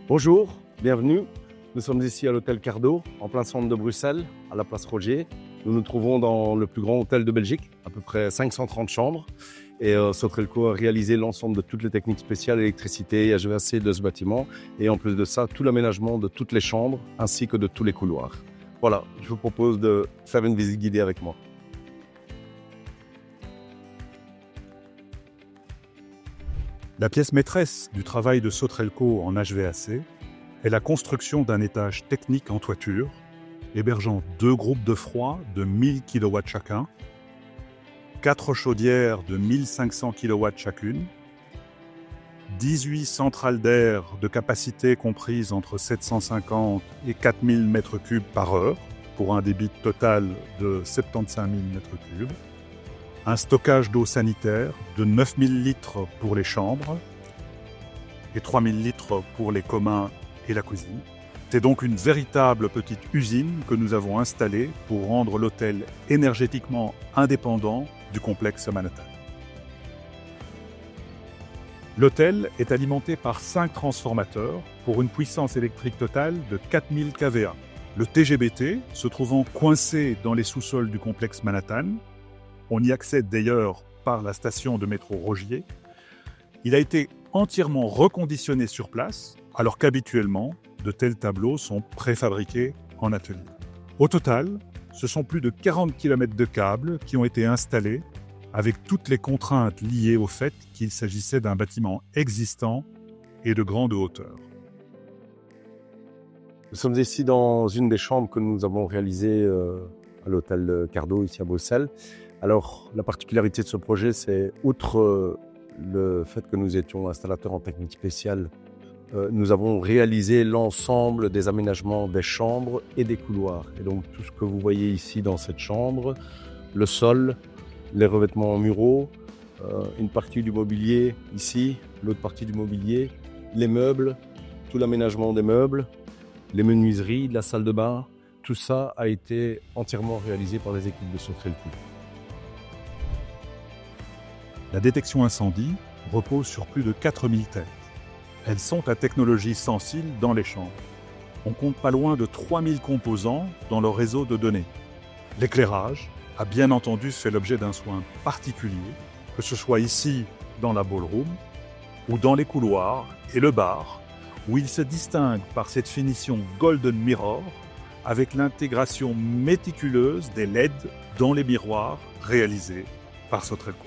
Bonjour, bienvenue. Nous sommes ici à l'hôtel Cardo, en plein centre de Bruxelles, à la place Rogier. Nous nous trouvons dans le plus grand hôtel de Belgique, à peu près 530 chambres. Et Sotrelco a réalisé l'ensemble de toutes les techniques spéciales, électricité et HVAC de ce bâtiment. Et en plus de ça, tout l'aménagement de toutes les chambres, ainsi que de tous les couloirs. Voilà, je vous propose de faire une visite guidée avec moi. La pièce maîtresse du travail de Sotrelco en HVAC est la construction d'un étage technique en toiture, hébergeant 2 groupes de froid de 1000 kW chacun, 4 chaudières de 1500 kW chacune, 18 centrales d'air de capacité comprise entre 750 et 4000 m3 par heure, pour un débit total de 75 000 m3, un stockage d'eau sanitaire de 9000 litres pour les chambres et 3000 litres pour les communs et la cuisine. C'est donc une véritable petite usine que nous avons installée pour rendre l'hôtel énergétiquement indépendant du complexe Manhattan. L'hôtel est alimenté par 5 transformateurs pour une puissance électrique totale de 4000 kVA. Le TGBT, se trouvant coincé dans les sous-sols du complexe Manhattan, on y accède d'ailleurs par la station de métro Rogier, il a été entièrement reconditionné sur place, alors qu'habituellement, de tels tableaux sont préfabriqués en atelier. Au total, ce sont plus de 40 km de câbles qui ont été installés avec toutes les contraintes liées au fait qu'il s'agissait d'un bâtiment existant et de grande hauteur. Nous sommes ici dans une des chambres que nous avons réalisées à l'hôtel Cardo, ici à Bruxelles. Alors, la particularité de ce projet, c'est, outre le fait que nous étions installateurs en technique spéciale, nous avons réalisé l'ensemble des aménagements des chambres et des couloirs. Et donc, tout ce que vous voyez ici dans cette chambre, le sol, les revêtements muraux, une partie du mobilier ici, l'autre partie du mobilier, les meubles, tout l'aménagement des meubles, les menuiseries, de la salle de bain, tout ça a été entièrement réalisé par les équipes de Sotrelco. La détection incendie repose sur plus de 4000 têtes. Elles sont à technologie sensible dans les chambres. On compte pas loin de 3000 composants dans leur réseau de données. L'éclairage a bien entendu fait l'objet d'un soin particulier, que ce soit ici dans la ballroom ou dans les couloirs et le bar, où il se distingue par cette finition Golden Mirror avec l'intégration méticuleuse des LED dans les miroirs réalisés par Sotrelco.